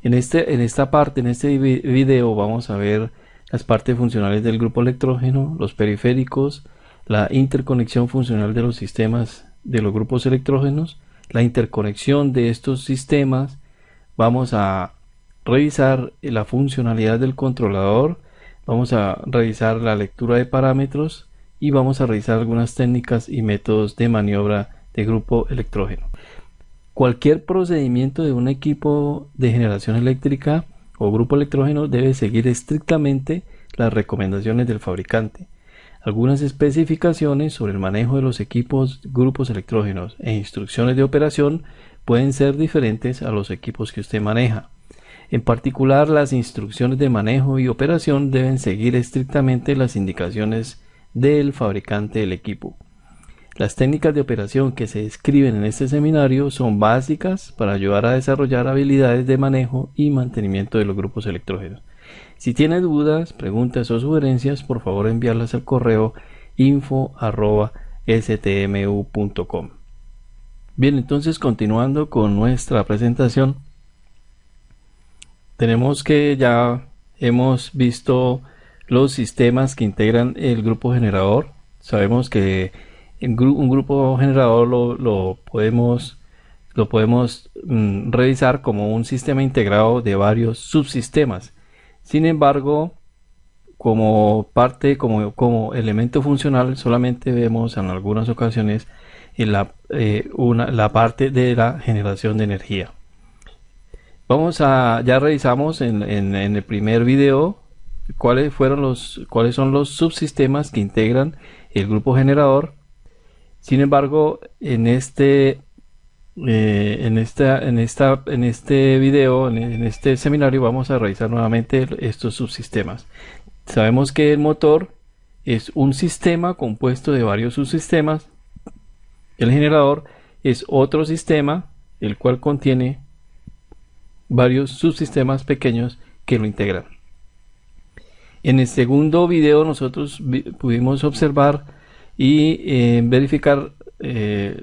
En esta parte, en este video, vamos a ver las partes funcionales del grupo electrógeno, los periféricos, la interconexión funcional de los sistemas de los grupos electrógenos, la interconexión de estos sistemas. Vamos a revisar la funcionalidad del controlador, vamos a revisar la lectura de parámetros y vamos a revisar algunas técnicas y métodos de maniobra de grupo electrógeno. Cualquier procedimiento de un equipo de generación eléctrica o grupo electrógeno debe seguir estrictamente las recomendaciones del fabricante. Algunas especificaciones sobre el manejo de los equipos grupos electrógenos e instrucciones de operación pueden ser diferentes a los equipos que usted maneja. En particular, las instrucciones de manejo y operación deben seguir estrictamente las indicaciones del fabricante del equipo. Las técnicas de operación que se describen en este seminario son básicas para ayudar a desarrollar habilidades de manejo y mantenimiento de los grupos electrógenos. Si tiene dudas, preguntas o sugerencias, por favor enviarlas al correo info@stmu.com. Bien, entonces continuando con nuestra presentación, tenemos que ya hemos visto los sistemas que integran el grupo generador. Sabemos que un grupo generador lo podemos revisar como un sistema integrado de varios subsistemas. Sin embargo, como elemento funcional, solamente vemos en algunas ocasiones la parte de la generación de energía. Ya revisamos en el primer video cuáles son los subsistemas que integran el grupo generador. Sin embargo, en este seminario vamos a revisar nuevamente estos subsistemas. Sabemos que el motor es un sistema compuesto de varios subsistemas. El generador es otro sistema, el cual contiene varios subsistemas pequeños que lo integran. En el segundo video nosotros pudimos observar y verificar,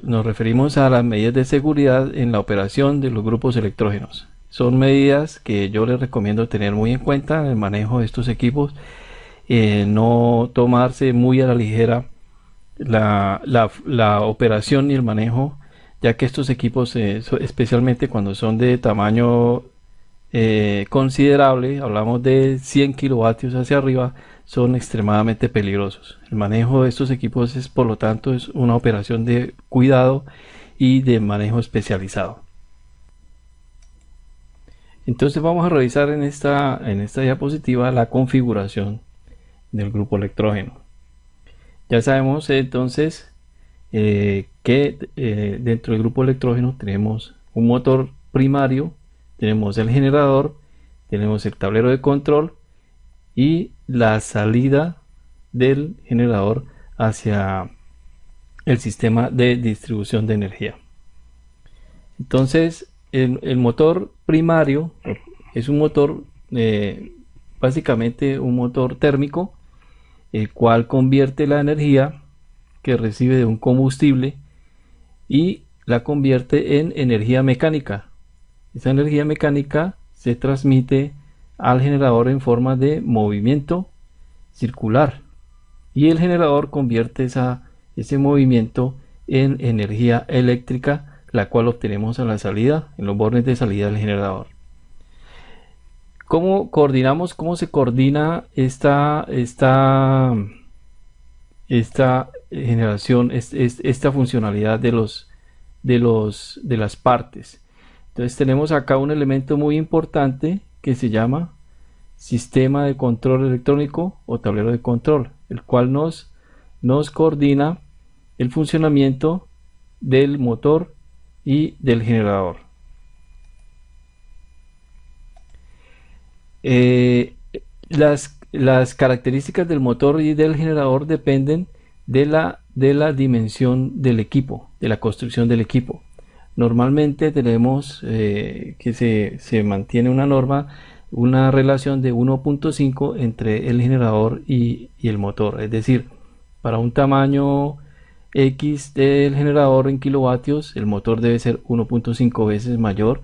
nos referimos a las medidas de seguridad en la operación de los grupos electrógenos. Son medidas que yo les recomiendo tener muy en cuenta en el manejo de estos equipos, no tomarse muy a la ligera la operación y el manejo, ya que estos equipos, especialmente cuando son de tamaño considerable, hablamos de 100 kilovatios hacia arriba, son extremadamente peligrosos. El manejo de estos equipos por lo tanto, es una operación de cuidado y de manejo especializado. Entonces vamos a revisar en esta diapositiva la configuración del grupo electrógeno. Ya sabemos entonces que dentro del grupo electrógeno tenemos un motor primario, tenemos el generador, tenemos el tablero de control y la salida del generador hacia el sistema de distribución de energía. Entonces el motor primario es un motor, básicamente un motor térmico, el cual convierte la energía que recibe de un combustible y la convierte en energía mecánica. Esa energía mecánica se transmite al generador en forma de movimiento circular y el generador convierte ese movimiento en energía eléctrica, la cual obtenemos a la salida, en los bornes de salida del generador. ¿Cómo se coordina esta generación, esta funcionalidad de las partes? Entonces tenemos acá un elemento muy importante que se llama sistema de control electrónico o tablero de control, el cual nos coordina el funcionamiento del motor y del generador. Las características del motor y del generador dependen de la dimensión del equipo, de la construcción del equipo. Normalmente tenemos que se mantiene una relación de 1.5 entre el generador y el motor, es decir, para un tamaño X del generador en kilovatios, el motor debe ser 1.5 veces mayor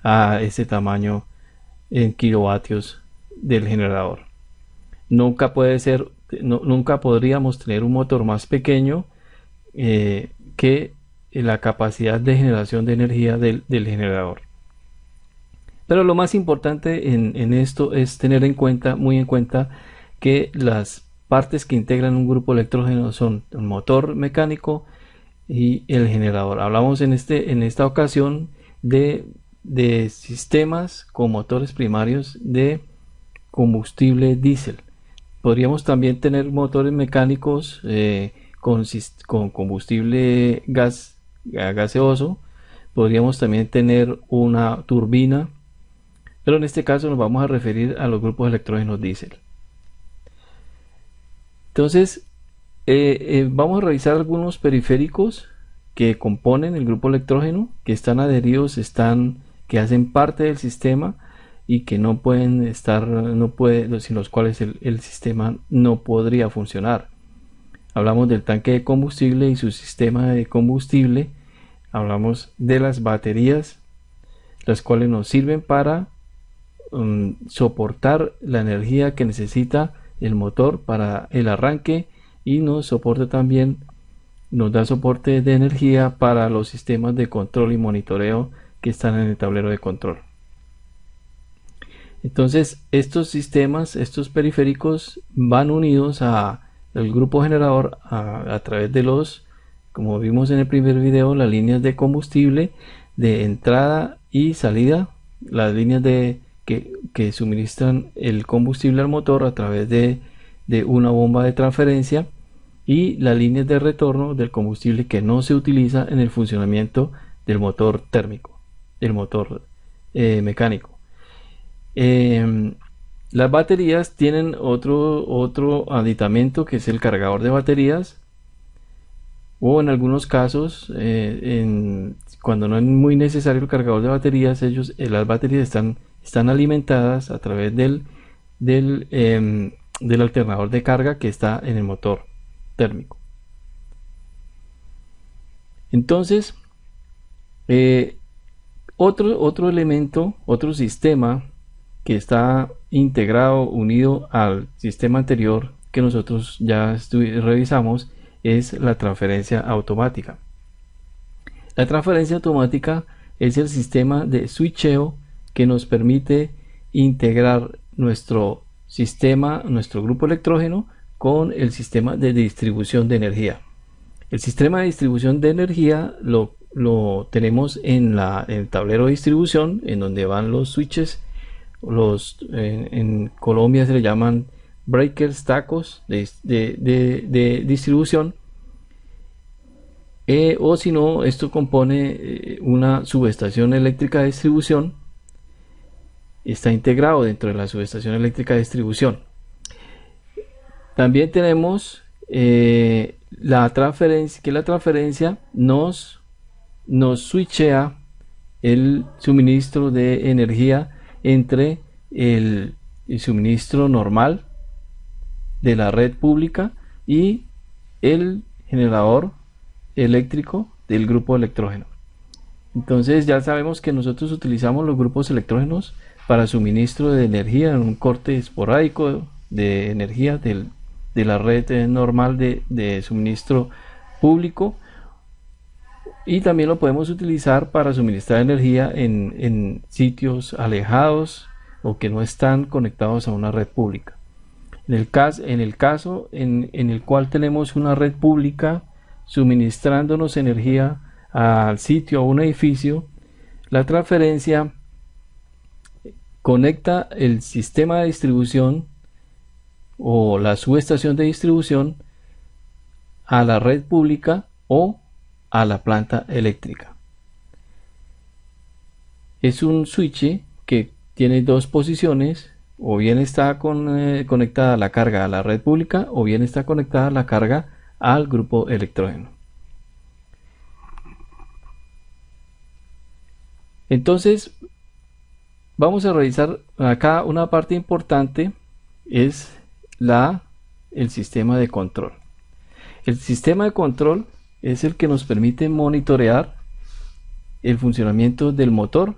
a ese tamaño en kilovatios del generador. Nunca podríamos tener un motor más pequeño que la capacidad de generación de energía del generador. Pero lo más importante en esto es tener muy en cuenta que las partes que integran un grupo electrógeno son el motor mecánico y el generador. Hablamos en esta ocasión de sistemas con motores primarios de combustible diésel. Podríamos también tener motores mecánicos con combustible gaseoso. Podríamos también tener una turbina, pero en este caso nos vamos a referir a los grupos electrógenos diésel. Entonces vamos a revisar algunos periféricos que componen el grupo electrógeno, que están adheridos, que hacen parte del sistema y que no pueden estar, sin los cuales el sistema no podría funcionar. Hablamos del tanque de combustible y su sistema de combustible. Hablamos de las baterías, las cuales nos sirven para soportar la energía que necesita el motor para el arranque, y nos da soporte de energía para los sistemas de control y monitoreo que están en el tablero de control. Entonces estos sistemas, periféricos van unidos al grupo generador a través de como vimos en el primer video, las líneas de combustible de entrada y salida, las líneas que suministran el combustible al motor a través de una bomba de transferencia, y las líneas de retorno del combustible que no se utiliza en el funcionamiento del motor térmico, del motor mecánico. Las baterías tienen otro aditamento, que es el cargador de baterías, o en algunos casos, cuando no es muy necesario el cargador de baterías, las baterías están alimentadas a través del alternador de carga que está en el motor térmico. Entonces, otro elemento, otro sistema que está integrado, unido al sistema anterior que nosotros ya revisamos, es la transferencia automática. La transferencia automática es el sistema de switcheo que nos permite integrar nuestro sistema, nuestro grupo electrógeno, con el sistema de distribución de energía. El sistema de distribución de energía lo tenemos en el tablero de distribución, en donde van los switches. En Colombia se le llaman breakers, tacos de distribución, o si no, esto compone una subestación eléctrica de distribución. Está integrado dentro de la subestación eléctrica de distribución. También tenemos la transferencia nos switchea el suministro de energía entre el suministro normal de la red pública y el generador eléctrico del grupo electrógeno. Entonces ya sabemos que nosotros utilizamos los grupos electrógenos para suministro de energía en un corte esporádico de energía de la red normal de suministro público, y también lo podemos utilizar para suministrar energía en sitios alejados o que no están conectados a una red pública. En el caso en el cual tenemos una red pública suministrándonos energía al sitio, a un edificio, la transferencia conecta el sistema de distribución o la subestación de distribución a la red pública o a la planta eléctrica. Es un switch que tiene dos posiciones: o bien está conectada la carga a la red pública, o bien está conectada la carga al grupo electrógeno. Entonces vamos a revisar acá una parte importante, es el sistema de control. El sistema de control es el que nos permite monitorear el funcionamiento del motor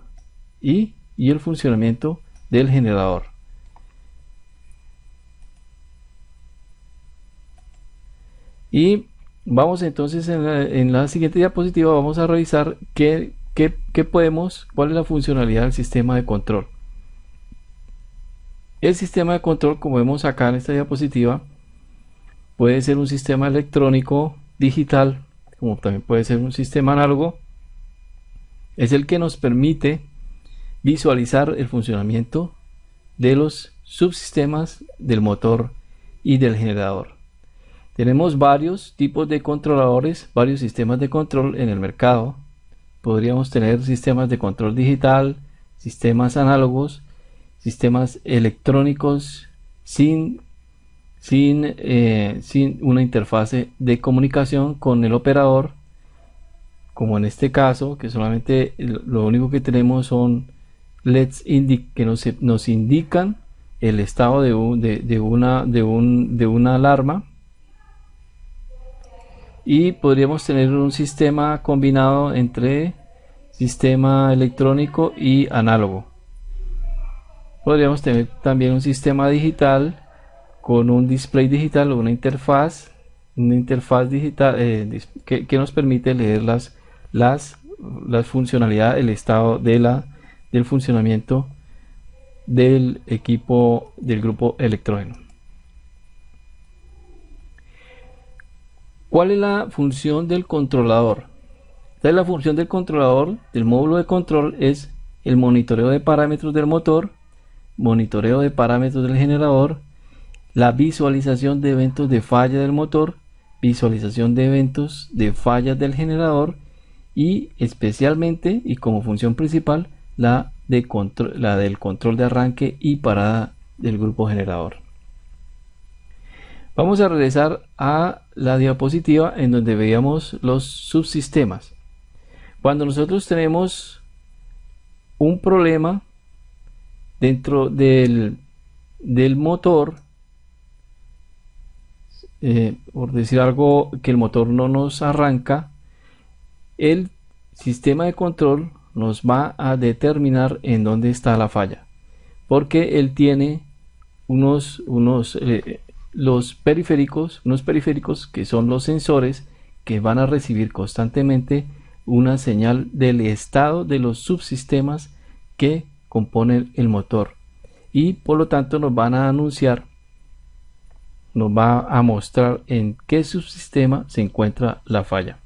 y el funcionamiento del generador. Y vamos entonces en la siguiente diapositiva vamos a revisar cuál es la funcionalidad del sistema de control. El sistema de control, como vemos acá en esta diapositiva, puede ser un sistema electrónico digital, como también puede ser un sistema análogo. Es el que nos permite visualizar el funcionamiento de los subsistemas del motor y del generador. Tenemos varios tipos de controladores, varios sistemas de control en el mercado. Podríamos tener sistemas de control digital, sistemas análogos, sistemas electrónicos sin una interfase de comunicación con el operador, como en este caso, que solamente lo único que tenemos son LEDs que nos indican el estado de una alarma. Y podríamos tener un sistema combinado entre sistema electrónico y análogo. Podríamos tener también un sistema digital con un display digital o una interfaz digital que nos permite leer las funcionalidades, el estado del funcionamiento del equipo del grupo electrógeno. ¿Cuál es la función del controlador? Entonces, la función del controlador, del módulo de control, es el monitoreo de parámetros del motor, monitoreo de parámetros del generador, la visualización de eventos de falla del motor, visualización de eventos de fallas del generador y especialmente y como función principal la del control de arranque y parada del grupo generador. Vamos a regresar a la diapositiva en donde veíamos los subsistemas. Cuando nosotros tenemos un problema dentro del motor, por decir algo, que el motor no nos arranca, el sistema de control nos va a determinar en dónde está la falla, porque él tiene unos periféricos que son los sensores que van a recibir constantemente una señal del estado de los subsistemas que componen el motor, y por lo tanto nos van a anunciar, nos va a mostrar en qué subsistema se encuentra la falla.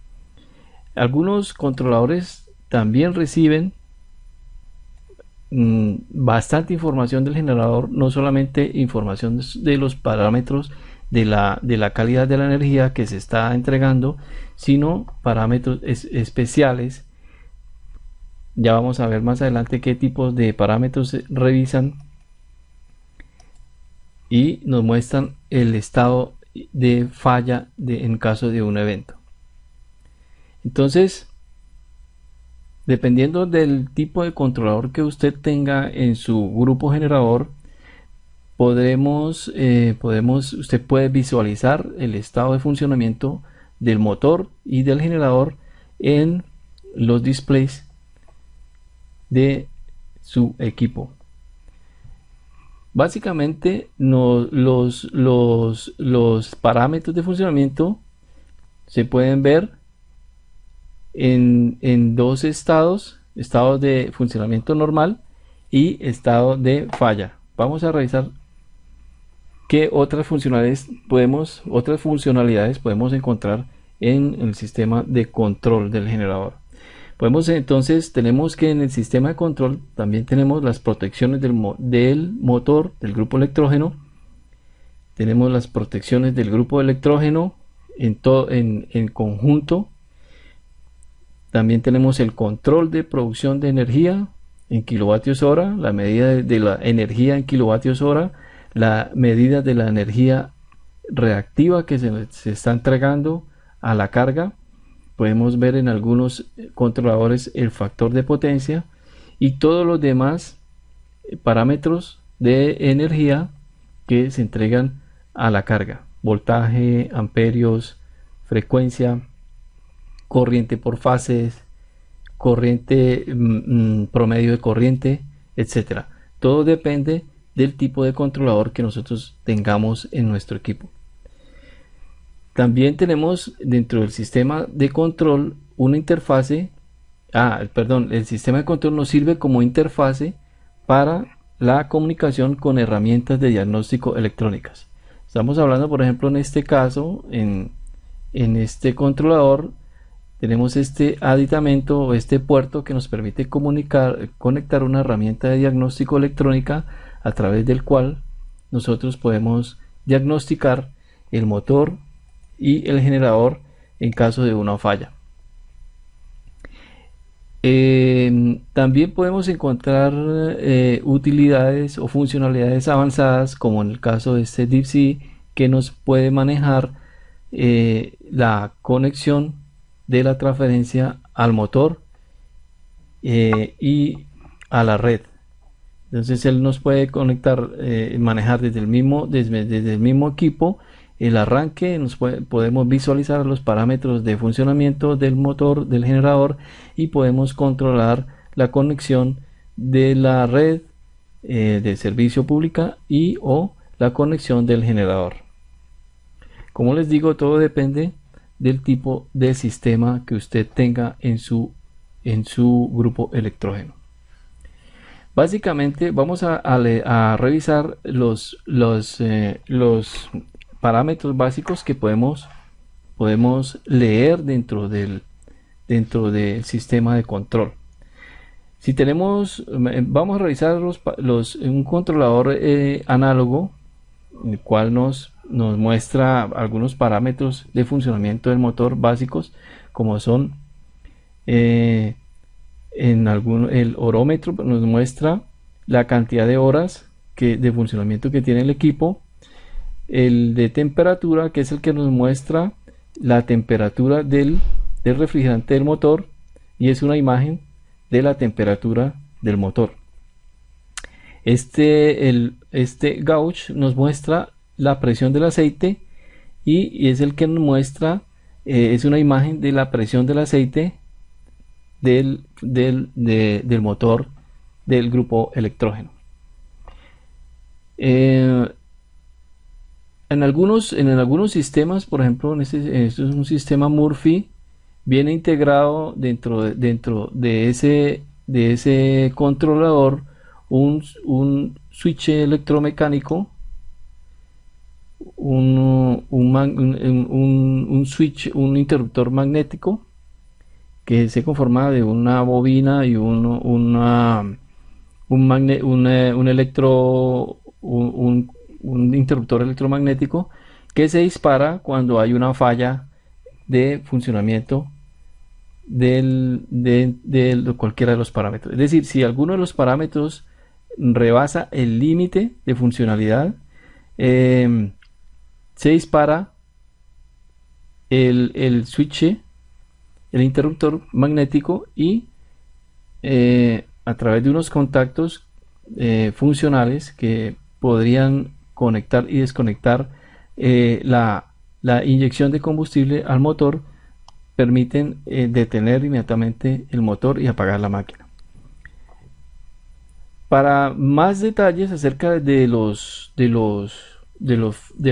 Algunos controladores también reciben bastante información del generador, no solamente información de los parámetros de la calidad de la energía que se está entregando, sino parámetros especiales. Ya vamos a ver más adelante qué tipos de parámetros revisan y nos muestran el estado de falla en caso de un evento. Entonces, dependiendo del tipo de controlador que usted tenga en su grupo generador, usted puede visualizar el estado de funcionamiento del motor y del generador en los displays de su equipo. Básicamente los parámetros de funcionamiento se pueden ver en dos estados: estado de funcionamiento normal y estado de falla. Vamos a revisar qué otras funcionalidades podemos encontrar en el sistema de control del generador. Tenemos que en el sistema de control también tenemos las protecciones del motor, del grupo electrógeno. Tenemos las protecciones del grupo electrógeno en conjunto. También tenemos el control de producción de energía en kilovatios hora, la medida de la energía en kilovatios hora, la medida de la energía reactiva que se está entregando a la carga. Podemos ver en algunos controladores el factor de potencia y todos los demás parámetros de energía que se entregan a la carga: voltaje, amperios, frecuencia, corriente por fases, corriente, promedio de corriente, etcétera. todo depende del tipo de controlador que nosotros tengamos en nuestro equipo. También tenemos dentro del sistema de control una interfase. El sistema de control nos sirve como interfase para la comunicación con herramientas de diagnóstico electrónicas. Estamos hablando, por ejemplo, en este caso, en este controlador, tenemos este aditamento o este puerto que nos permite conectar una herramienta de diagnóstico electrónica a través del cual nosotros podemos diagnosticar el motor y el generador en caso de una falla. También podemos encontrar utilidades o funcionalidades avanzadas, como en el caso de este DeepSea, que nos puede manejar la conexión de la transferencia al motor y a la red. Entonces él nos puede conectar, manejar desde el mismo equipo el arranque. Podemos visualizar los parámetros de funcionamiento del motor, del generador, y podemos controlar la conexión de la red de servicio pública y o la conexión del generador. Como les digo, todo depende del tipo de sistema que usted tenga en su grupo electrógeno. Básicamente vamos a revisar los parámetros básicos que podemos leer dentro del sistema de control. Si tenemos, vamos a revisar un controlador análogo, el cual nos muestra algunos parámetros de funcionamiento del motor básicos, como son el orómetro. Nos muestra la cantidad de horas de funcionamiento que tiene el equipo. El de temperatura, que es el que nos muestra la temperatura del refrigerante del motor, y es una imagen de la temperatura del motor. Este gauge nos muestra la presión del aceite, y es el que nos muestra, es una imagen de la presión del aceite del motor del grupo electrógeno. En algunos sistemas, por ejemplo, este es un sistema Murphy, viene integrado dentro de ese controlador un switch electromecánico, un switch, un interruptor magnético, que se conforma de una bobina y un interruptor electromagnético, que se dispara cuando hay una falla de funcionamiento de cualquiera de los parámetros. Es decir, si alguno de los parámetros rebasa el límite de funcionalidad, se dispara el switch, el interruptor magnético, y a través de unos contactos funcionales que podrían conectar y desconectar la inyección de combustible al motor, permiten detener inmediatamente el motor y apagar la máquina. Para más detalles acerca de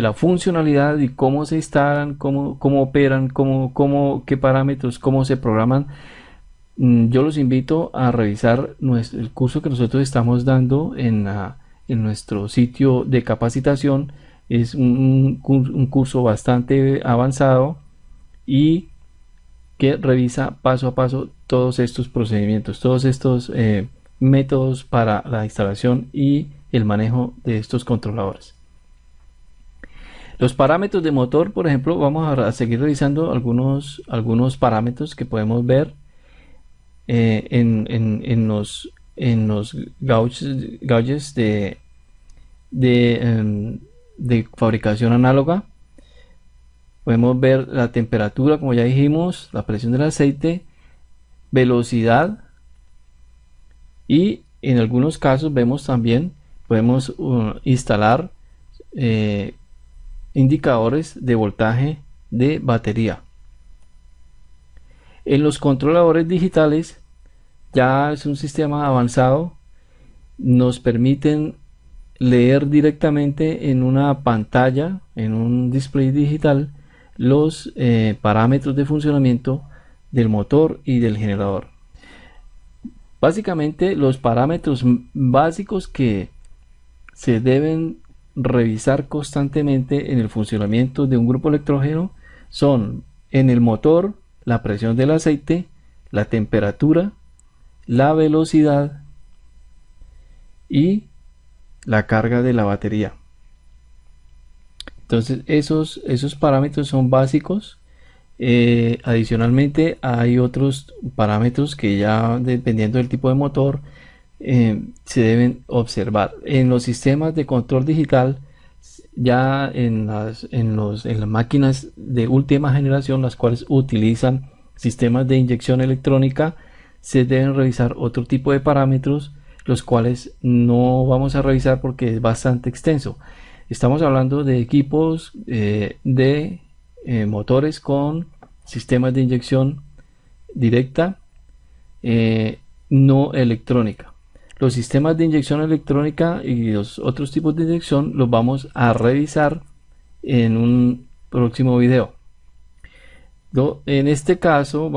la funcionalidad y cómo se instalan, cómo operan, qué parámetros, cómo se programan, yo los invito a revisar el curso que nosotros estamos dando en nuestro sitio de capacitación. Es un curso bastante avanzado y que revisa paso a paso todos estos procedimientos, todos estos métodos para la instalación y el manejo de estos controladores. Los parámetros de motor, por ejemplo, vamos a seguir revisando algunos parámetros que podemos ver en los gauges de fabricación análoga. Podemos ver la temperatura, como ya dijimos, la presión del aceite, velocidad, y en algunos casos podemos instalar indicadores de voltaje de batería. En los controladores digitales ya es un sistema avanzado nos permiten leer directamente en una pantalla, en un display digital, los parámetros de funcionamiento del motor y del generador. Básicamente los parámetros básicos que se deben revisar constantemente en el funcionamiento de un grupo electrógeno son: en el motor, la presión del aceite, la temperatura, la velocidad y la carga de la batería. Entonces esos parámetros son básicos. Adicionalmente hay otros parámetros que, ya dependiendo del tipo de motor, se deben observar. En los sistemas de control digital, ya en las máquinas de última generación, las cuales utilizan sistemas de inyección electrónica, se deben revisar otro tipo de parámetros, los cuales no vamos a revisar porque es bastante extenso. Estamos hablando de equipos de motores con sistemas de inyección directa, no electrónica. Los sistemas de inyección electrónica y los otros tipos de inyección los vamos a revisar en un próximo video. En este caso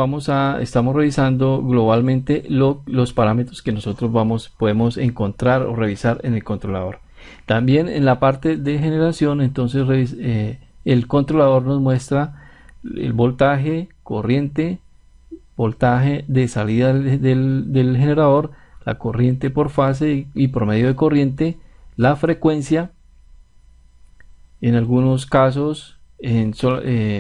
estamos revisando globalmente los parámetros que nosotros podemos encontrar o revisar en el controlador. También en la parte de generación, entonces el controlador nos muestra el voltaje, corriente, voltaje de salida del generador, la corriente por fase y promedio de corriente, la frecuencia. En algunos casos,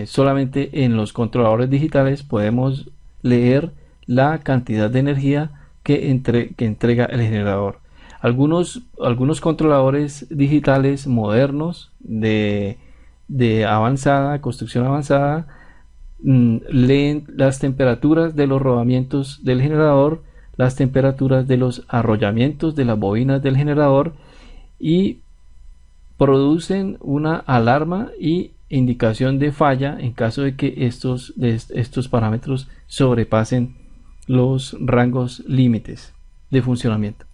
solamente en los controladores digitales podemos leer la cantidad de energía que entrega el generador. Algunos controladores digitales modernos de construcción avanzada, leen las temperaturas de los rodamientos del generador, las temperaturas de los arrollamientos de las bobinas del generador, y producen una alarma y indicación de falla en caso de que estos parámetros sobrepasen los rangos límites de funcionamiento.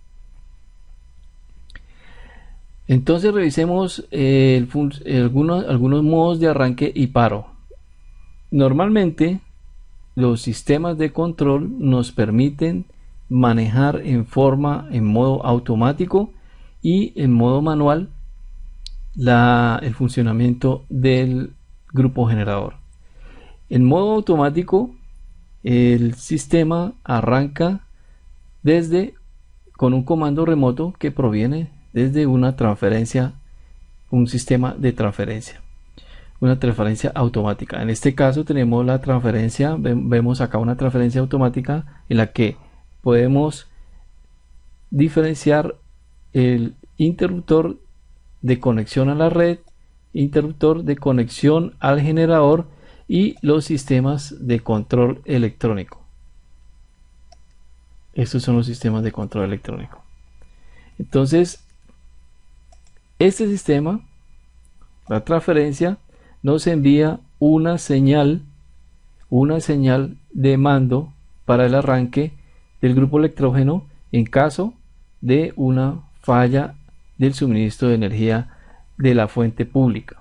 Entonces revisemos algunos modos de arranque y paro. Normalmente los sistemas de control nos permiten manejar en modo automático y en modo manual el funcionamiento del grupo generador. En modo automático, el sistema arranca con un comando remoto que proviene desde un sistema de transferencia, una transferencia automática. En este caso tenemos la transferencia, vemos acá una transferencia automática en la que podemos diferenciar el interruptor de conexión a la red, interruptor de conexión al generador y los sistemas de control electrónico. Estos son los sistemas de control electrónico. Entonces, este sistema, la transferencia, nos envía una señal de mando para el arranque del grupo electrógeno en caso de una falla del suministro de energía de la fuente pública.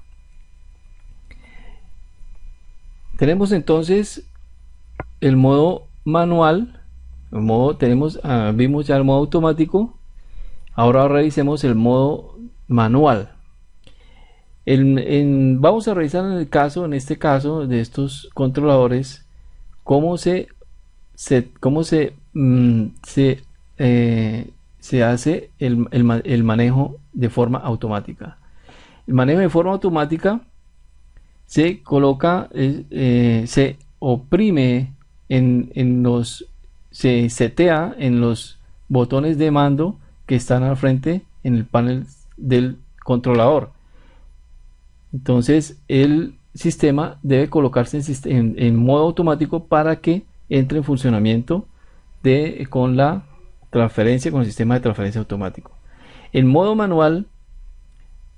Tenemos entonces el modo manual, vimos ya el modo automático. Ahora revisemos el modo manual. Vamos a revisar en este caso de estos controladores cómo se hace el manejo de forma automática. El manejo de forma automática se coloca, se oprime se setea en los botones de mando que están al frente en el panel del controlador. Entonces el sistema debe colocarse en modo automático para que entre en funcionamiento con la transferencia, con el sistema de transferencia automático. En modo manual,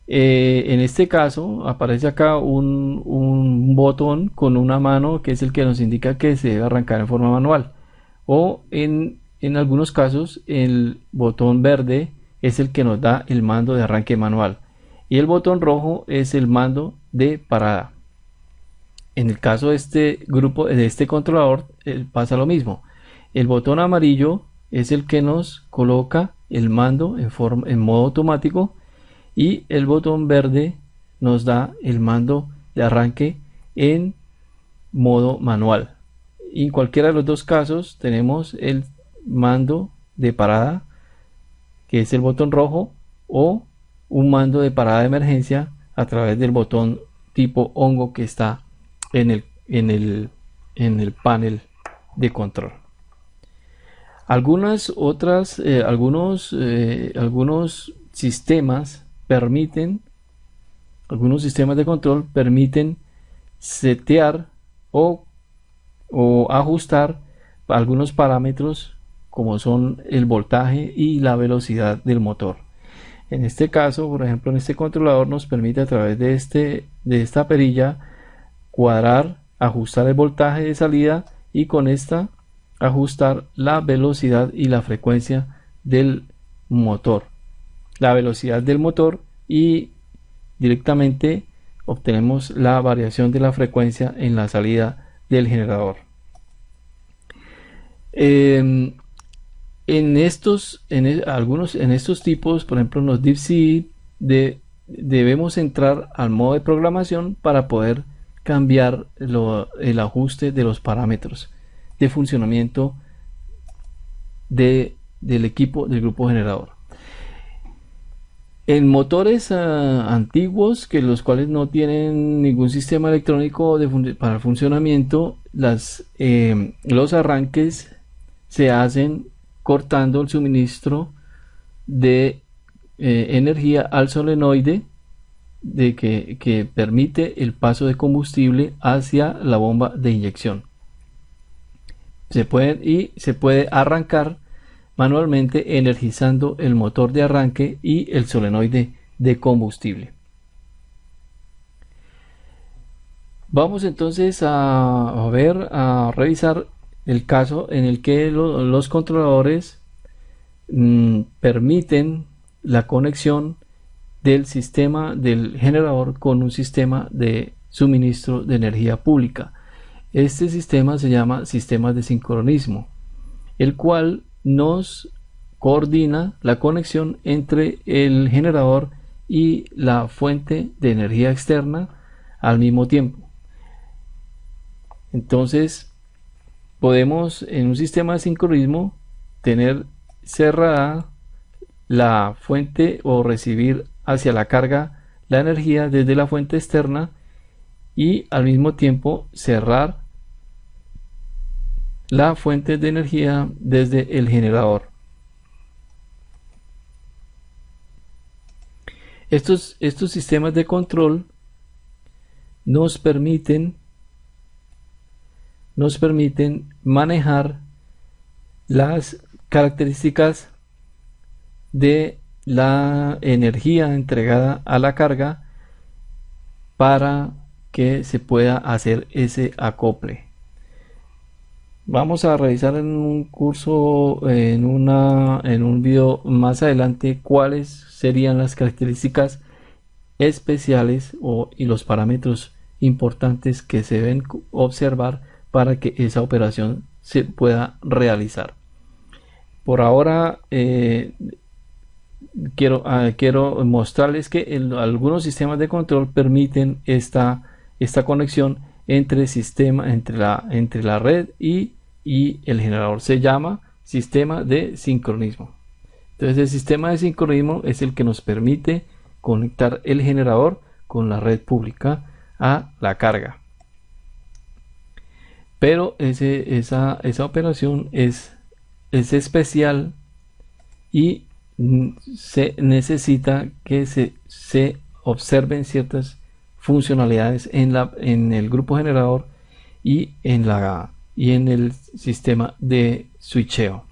en este caso aparece acá un botón con una mano que es el que nos indica que se debe arrancar en forma manual, o en algunos casos el botón verde es el que nos da el mando de arranque manual y el botón rojo es el mando de parada. En el caso de este grupo, de este controlador, pasa lo mismo. El botón amarillo es el que nos coloca el mando en modo automático y el botón verde nos da el mando de arranque en modo manual. Y en cualquiera de los dos casos tenemos el mando de parada, que es el botón rojo, o un mando de parada de emergencia a través del botón tipo hongo que está en el panel de control. Algunos sistemas de control permiten setear o ajustar algunos parámetros como son el voltaje y la velocidad del motor. En este caso, por ejemplo, en este controlador nos permite a través de esta perilla cuadrar, ajustar el voltaje de salida y con esta ajustar la velocidad y la frecuencia del motor. La velocidad del motor y directamente obtenemos la variación de la frecuencia en la salida del generador. En estos tipos, por ejemplo en los DeepC, debemos entrar al modo de programación para poder cambiar el ajuste de los parámetros de funcionamiento del equipo del grupo generador. En motores antiguos, los cuales no tienen ningún sistema electrónico para el funcionamiento, los arranques se hacen cortando el suministro de energía al solenoide que permite el paso de combustible hacia la bomba de inyección. Se puede arrancar manualmente energizando el motor de arranque y el solenoide de combustible. Vamos entonces a revisar el caso en el que los controladores permiten la conexión del sistema del generador con un sistema de suministro de energía pública. Este sistema se llama sistema de sincronismo, el cual nos coordina la conexión entre el generador y la fuente de energía externa al mismo tiempo. Entonces podemos en un sistema de sincronismo tener cerrada la fuente o recibir hacia la carga la energía desde la fuente externa y al mismo tiempo cerrar la fuente de energía desde el generador. Estos sistemas de control nos permiten manejar las características de la energía entregada a la carga para que se pueda hacer ese acople. Vamos a revisar en un curso, en un video más adelante, cuáles serían las características especiales y los parámetros importantes que se deben observar para que esa operación se pueda realizar. Por ahora quiero mostrarles que algunos sistemas de control permiten esta conexión entre la red y el generador. Se llama sistema de sincronismo. Entonces el sistema de sincronismo es el que nos permite conectar el generador con la red pública a la carga. Pero esa operación es especial y se necesita que se observen ciertas funcionalidades en el grupo generador y en el sistema de switcheo.